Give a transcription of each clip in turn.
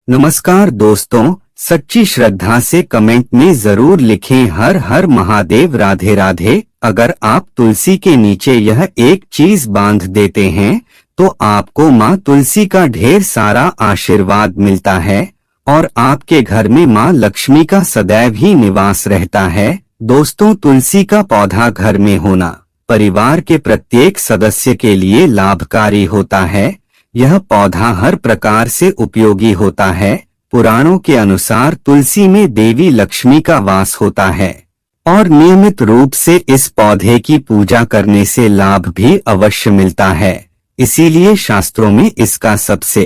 नमस्कार दोस्तों, सच्ची श्रद्धा से कमेंट में जरूर लिखें हर हर महादेव, राधे राधे। अगर आप तुलसी के नीचे यह एक चीज बांध देते हैं तो आपको माँ तुलसी का ढेर सारा आशीर्वाद मिलता है और आपके घर में माँ लक्ष्मी का सदैव ही निवास रहता है। दोस्तों, तुलसी का पौधा घर में होना परिवार के प्रत्येक सदस्य के लिए लाभकारी होता है। यह पौधा हर प्रकार से उपयोगी होता है। पुराणों के अनुसार तुलसी में देवी लक्ष्मी का वास होता है और नियमित रूप से इस पौधे की पूजा करने से लाभ भी अवश्य मिलता है। इसीलिए शास्त्रों में इसका सबसे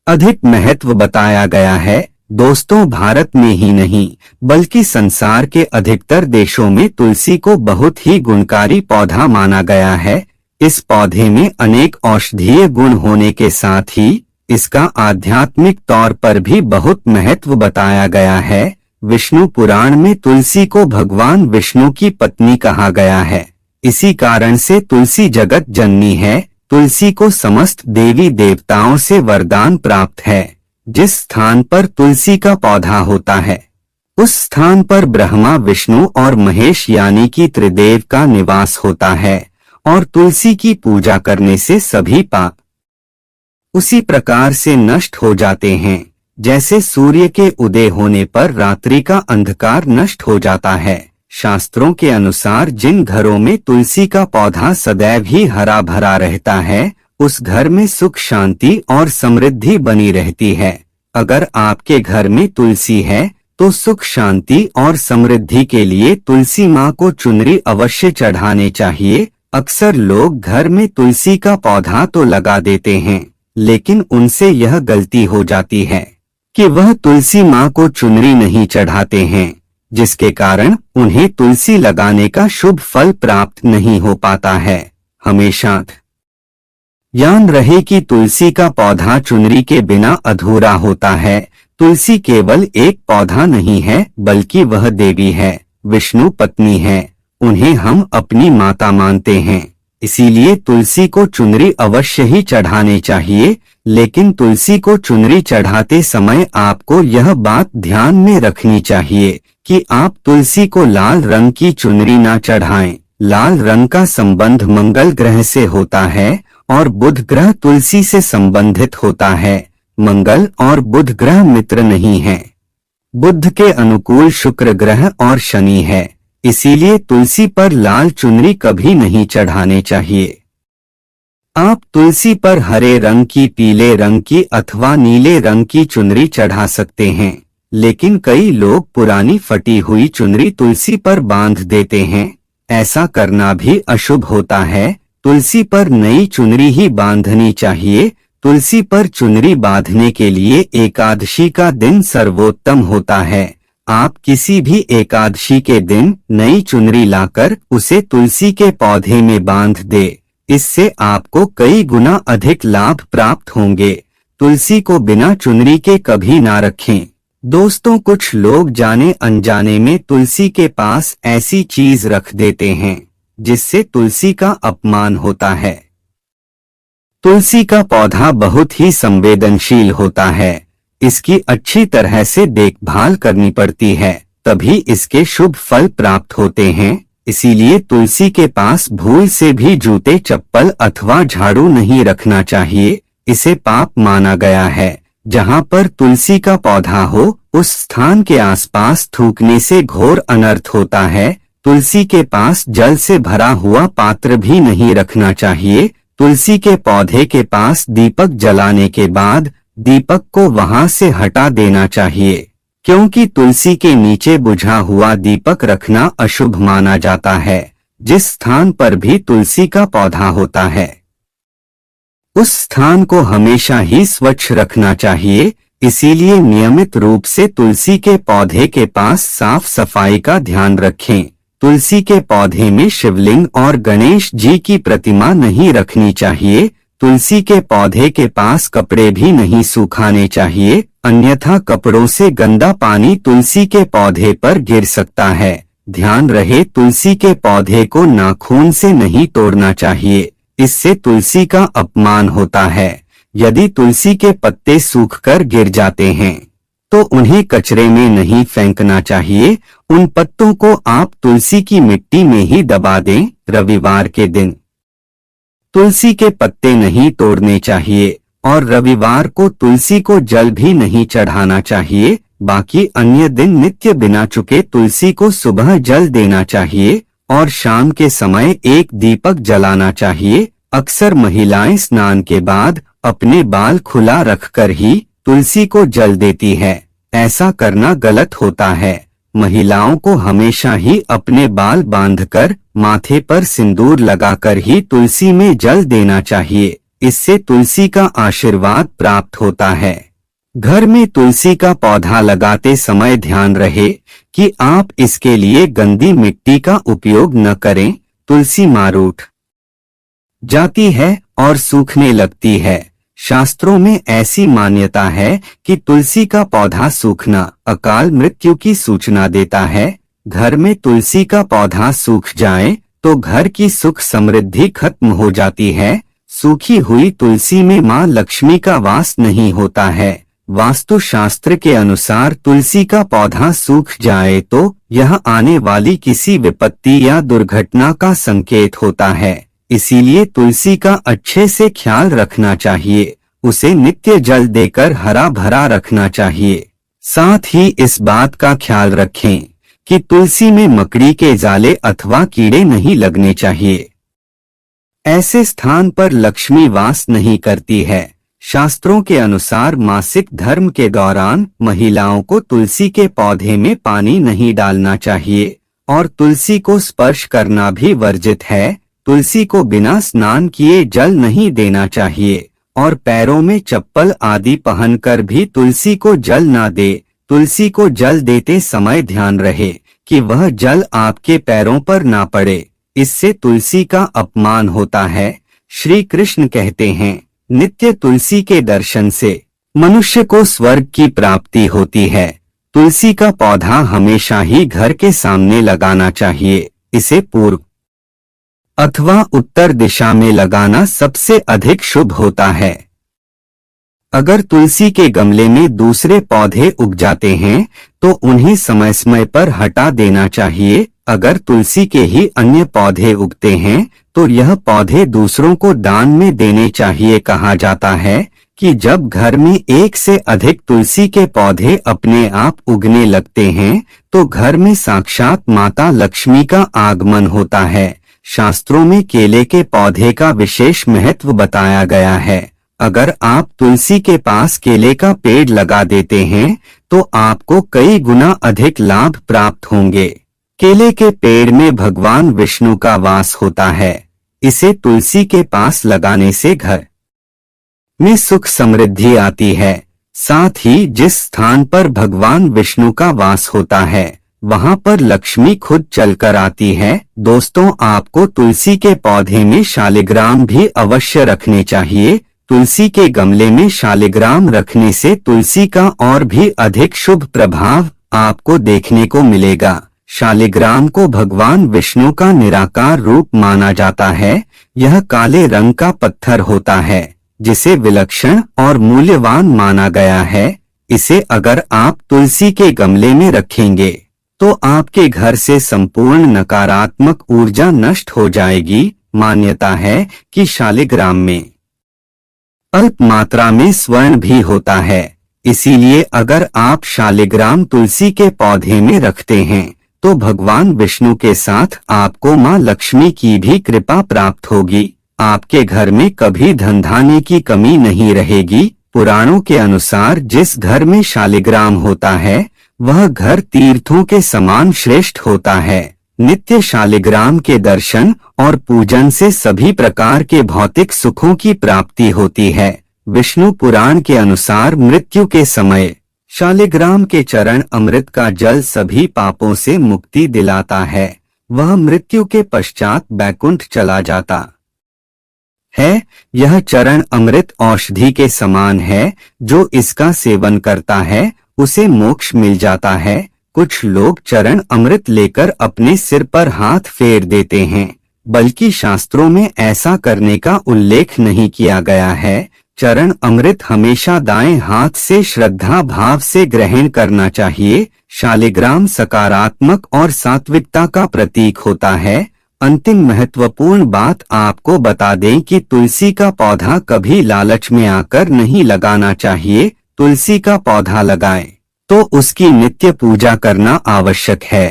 अधिक महत्व बताया गया है। दोस्तों, भारत में ही नहीं बल्कि संसार के अधिकतर देशों में तुलसी को बहुत ही गुणकारी पौधा माना गया है। इस पौधे में अनेक औषधीय गुण होने के साथ ही इसका आध्यात्मिक तौर पर भी बहुत महत्व बताया गया है। विष्णु पुराण में तुलसी को भगवान विष्णु की पत्नी कहा गया है। इसी कारण से तुलसी जगत जननी है। तुलसी को समस्त देवी देवताओं से वरदान प्राप्त है। जिस स्थान पर तुलसी का पौधा होता है उस स्थान पर ब्रह्मा, विष्णु और महेश यानी कि त्रिदेव का निवास होता है और तुलसी की पूजा करने से सभी पाप उसी प्रकार से नष्ट हो जाते हैं जैसे सूर्य के उदय होने पर रात्रि का अंधकार नष्ट हो जाता है। शास्त्रों के अनुसार जिन घरों में तुलसी का पौधा सदैव ही हरा भरा रहता है उस घर में सुख, शांति और समृद्धि बनी रहती है। अगर आपके घर में तुलसी है तो सुख, शांति और समृद्धि के लिए तुलसी माँ को चुनरी अवश्य चढ़ाने चाहिए। अक्सर लोग घर में तुलसी का पौधा तो लगा देते हैं लेकिन उनसे यह गलती हो जाती है कि वह तुलसी माँ को चुनरी नहीं चढ़ाते हैं, जिसके कारण उन्हें तुलसी लगाने का शुभ फल प्राप्त नहीं हो पाता है। हमेशा ध्यान रहे कि तुलसी का पौधा चुनरी के बिना अधूरा होता है। तुलसी केवल एक पौधा नहीं है बल्कि वह देवी है, विष्णु पत्नी है। उन्हें हम अपनी माता मानते हैं। इसीलिए तुलसी को चुनरी अवश्य ही चढ़ाने चाहिए। लेकिन तुलसी को चुनरी चढ़ाते समय आपको यह बात ध्यान में रखनी चाहिए कि आप तुलसी को लाल रंग की चुनरी ना चढ़ाएं। लाल रंग का संबंध मंगल ग्रह से होता है और बुध ग्रह तुलसी से संबंधित होता है। मंगल और बुध ग्रह मित्र नहीं हैं। बुध के अनुकूल शुक्र ग्रह और शनि है। इसीलिए तुलसी पर लाल चुनरी कभी नहीं चढ़ाने चाहिए। आप तुलसी पर हरे रंग की, पीले रंग की अथवा नीले रंग की चुनरी चढ़ा सकते हैं। लेकिन कई लोग पुरानी फटी हुई चुनरी तुलसी पर बांध देते हैं। ऐसा करना भी अशुभ होता है। तुलसी पर नई चुनरी ही बांधनी चाहिए। तुलसी पर चुनरी बांधने के लिए एकादशी का दिन सर्वोत्तम होता है। आप किसी भी एकादशी के दिन नई चुनरी लाकर उसे तुलसी के पौधे में बांध दे। इससे आपको कई गुना अधिक लाभ प्राप्त होंगे। तुलसी को बिना चुनरी के कभी ना रखें। दोस्तों, कुछ लोग जाने अनजाने में तुलसी के पास ऐसी चीज रख देते हैं जिससे तुलसी का अपमान होता है। तुलसी का पौधा बहुत ही संवेदनशील होता है। इसकी अच्छी तरह से देखभाल करनी पड़ती है, तभी इसके शुभ फल प्राप्त होते हैं। इसीलिए तुलसी के पास भूल से भी जूते, चप्पल अथवा झाड़ू नहीं रखना चाहिए। इसे पाप माना गया है। जहाँ पर तुलसी का पौधा हो उस स्थान के आसपास थूकने से घोर अनर्थ होता है। तुलसी के पास जल से भरा हुआ पात्र भी नहीं रखना चाहिए। तुलसी के पौधे के पास दीपक जलाने के बाद दीपक को वहां से हटा देना चाहिए, क्योंकि तुलसी के नीचे बुझा हुआ दीपक रखना अशुभ माना जाता है। जिस स्थान पर भी तुलसी का पौधा होता है उस स्थान को हमेशा ही स्वच्छ रखना चाहिए। इसीलिए नियमित रूप से तुलसी के पौधे के पास साफ सफाई का ध्यान रखें। तुलसी के पौधे में शिवलिंग और गणेश जी की प्रतिमा नहीं रखनी चाहिए। तुलसी के पौधे के पास कपड़े भी नहीं सुखाने चाहिए, अन्यथा कपड़ों से गंदा पानी तुलसी के पौधे पर गिर सकता है। ध्यान रहे, तुलसी के पौधे को नाखून से नहीं तोड़ना चाहिए, इससे तुलसी का अपमान होता है। यदि तुलसी के पत्ते सूखकर गिर जाते हैं तो उन्हें कचरे में नहीं फेंकना चाहिए। उन पत्तों को आप तुलसी की मिट्टी में ही दबा दें। रविवार के दिन तुलसी के पत्ते नहीं तोड़ने चाहिए और रविवार को तुलसी को जल भी नहीं चढ़ाना चाहिए। बाकी अन्य दिन नित्य बिना चुके तुलसी को सुबह जल देना चाहिए और शाम के समय एक दीपक जलाना चाहिए। अक्सर महिलाएं स्नान के बाद अपने बाल खुला रखकर ही तुलसी को जल देती है। ऐसा करना गलत होता है। महिलाओं को हमेशा ही अपने बाल बांधकर माथे पर सिंदूर लगाकर ही तुलसी में जल देना चाहिए। इससे तुलसी का आशीर्वाद प्राप्त होता है। घर में तुलसी का पौधा लगाते समय ध्यान रहे कि आप इसके लिए गंदी मिट्टी का उपयोग न करें। तुलसी मारूठ जाती है और सूखने लगती है। शास्त्रों में ऐसी मान्यता है कि तुलसी का पौधा सूखना अकाल मृत्यु की सूचना देता है। घर में तुलसी का पौधा सूख जाए तो घर की सुख समृद्धि खत्म हो जाती है। सूखी हुई तुलसी में मां लक्ष्मी का वास नहीं होता है। वास्तु शास्त्र के अनुसार तुलसी का पौधा सूख जाए तो यह आने वाली किसी विपत्ति या दुर्घटना का संकेत होता है। इसीलिए तुलसी का अच्छे से ख्याल रखना चाहिए। उसे नित्य जल देकर हरा भरा रखना चाहिए। साथ ही इस बात का ख्याल रखें कि तुलसी में मकड़ी के जाले अथवा कीड़े नहीं लगने चाहिए। ऐसे स्थान पर लक्ष्मी वास नहीं करती है। शास्त्रों के अनुसार मासिक धर्म के दौरान महिलाओं को तुलसी के पौधे में पानी नहीं डालना चाहिए और तुलसी को स्पर्श करना भी वर्जित है। तुलसी को बिना स्नान किए जल नहीं देना चाहिए और पैरों में चप्पल आदि पहनकर भी तुलसी को जल ना दे। तुलसी को जल देते समय ध्यान रहे कि वह जल आपके पैरों पर ना पड़े। इससे तुलसी का अपमान होता है। श्री कृष्ण कहते हैं, नित्य तुलसी के दर्शन से मनुष्य को स्वर्ग की प्राप्ति होती है। तुलसी का पौधा हमेशा ही घर के सामने लगाना चाहिए। इसे पूर्व अथवा उत्तर दिशा में लगाना सबसे अधिक शुभ होता है। अगर तुलसी के गमले में दूसरे पौधे उग जाते हैं तो उन्हें समय समय पर हटा देना चाहिए। अगर तुलसी के ही अन्य पौधे उगते हैं तो यह पौधे दूसरों को दान में देने चाहिए। कहा जाता है कि जब घर में एक से अधिक तुलसी के पौधे अपने आप उगने लगते हैं तो घर में साक्षात माता लक्ष्मी का आगमन होता है। शास्त्रों में केले के पौधे का विशेष महत्व बताया गया है। अगर आप तुलसी के पास केले का पेड़ लगा देते हैं तो आपको कई गुना अधिक लाभ प्राप्त होंगे। केले के पेड़ में भगवान विष्णु का वास होता है। इसे तुलसी के पास लगाने से घर में सुख समृद्धि आती है। साथ ही जिस स्थान पर भगवान विष्णु का वास होता है वहां पर लक्ष्मी खुद चलकर आती है। दोस्तों, आपको तुलसी के पौधे में शालिग्राम भी अवश्य रखने चाहिए। तुलसी के गमले में शालिग्राम रखने से तुलसी का और भी अधिक शुभ प्रभाव आपको देखने को मिलेगा। शालिग्राम को भगवान विष्णु का निराकार रूप माना जाता है। यह काले रंग का पत्थर होता है जिसे विलक्षण और मूल्यवान माना गया है। इसे अगर आप तुलसी के गमले में रखेंगे तो आपके घर से संपूर्ण नकारात्मक ऊर्जा नष्ट हो जाएगी। मान्यता है कि शालिग्राम में अल्प मात्रा में स्वर्ण भी होता है। इसीलिए अगर आप शालिग्राम तुलसी के पौधे में रखते हैं तो भगवान विष्णु के साथ आपको मां लक्ष्मी की भी कृपा प्राप्त होगी। आपके घर में कभी धन धान्य की कमी नहीं रहेगी। पुराणों के अनुसार जिस घर में शालिग्राम होता है वह घर तीर्थों के समान श्रेष्ठ होता है। नित्य शालिग्राम के दर्शन और पूजन से सभी प्रकार के भौतिक सुखों की प्राप्ति होती है। विष्णु पुराण के अनुसार मृत्यु के समय शालिग्राम के चरण अमृत का जल सभी पापों से मुक्ति दिलाता है। वह मृत्यु के पश्चात बैकुंठ चला जाता है। यह चरण अमृत औषधि के समान है। जो इसका सेवन करता है उसे मोक्ष मिल जाता है। कुछ लोग चरण अमृत लेकर अपने सिर पर हाथ फेर देते हैं, बल्कि शास्त्रों में ऐसा करने का उल्लेख नहीं किया गया है। चरण अमृत हमेशा दाएं हाथ से श्रद्धा भाव से ग्रहण करना चाहिए। शालिग्राम सकारात्मक और सात्विकता का प्रतीक होता है। अंतिम महत्वपूर्ण बात आपको बता दें कि तुलसी का पौधा कभी लालच में आकर नहीं लगाना चाहिए। तुलसी का पौधा लगाएं तो उसकी नित्य पूजा करना आवश्यक है।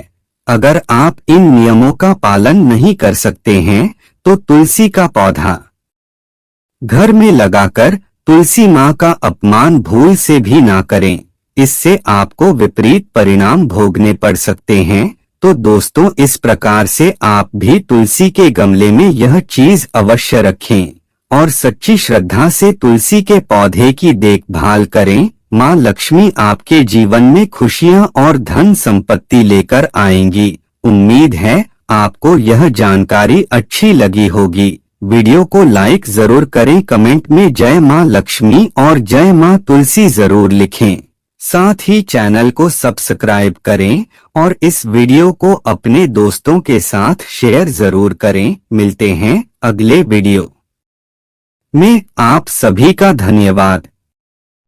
अगर आप इन नियमों का पालन नहीं कर सकते हैं तो तुलसी का पौधा घर में लगाकर तुलसी माँ का अपमान भूल से भी ना करें, इससे आपको विपरीत परिणाम भोगने पड़ सकते हैं। तो दोस्तों, इस प्रकार से आप भी तुलसी के गमले में यह चीज अवश्य रखें और सच्ची श्रद्धा से तुलसी के पौधे की देखभाल करें। माँ लक्ष्मी आपके जीवन में खुशियाँ और धन संपत्ति लेकर आएंगी। उम्मीद है आपको यह जानकारी अच्छी लगी होगी। वीडियो को लाइक जरूर करें, कमेंट में जय माँ लक्ष्मी और जय माँ तुलसी जरूर लिखें। साथ ही चैनल को सब्सक्राइब करें और इस वीडियो को अपने दोस्तों के साथ शेयर जरूर करें। मिलते हैं अगले वीडियो में। आप सभी का धन्यवाद।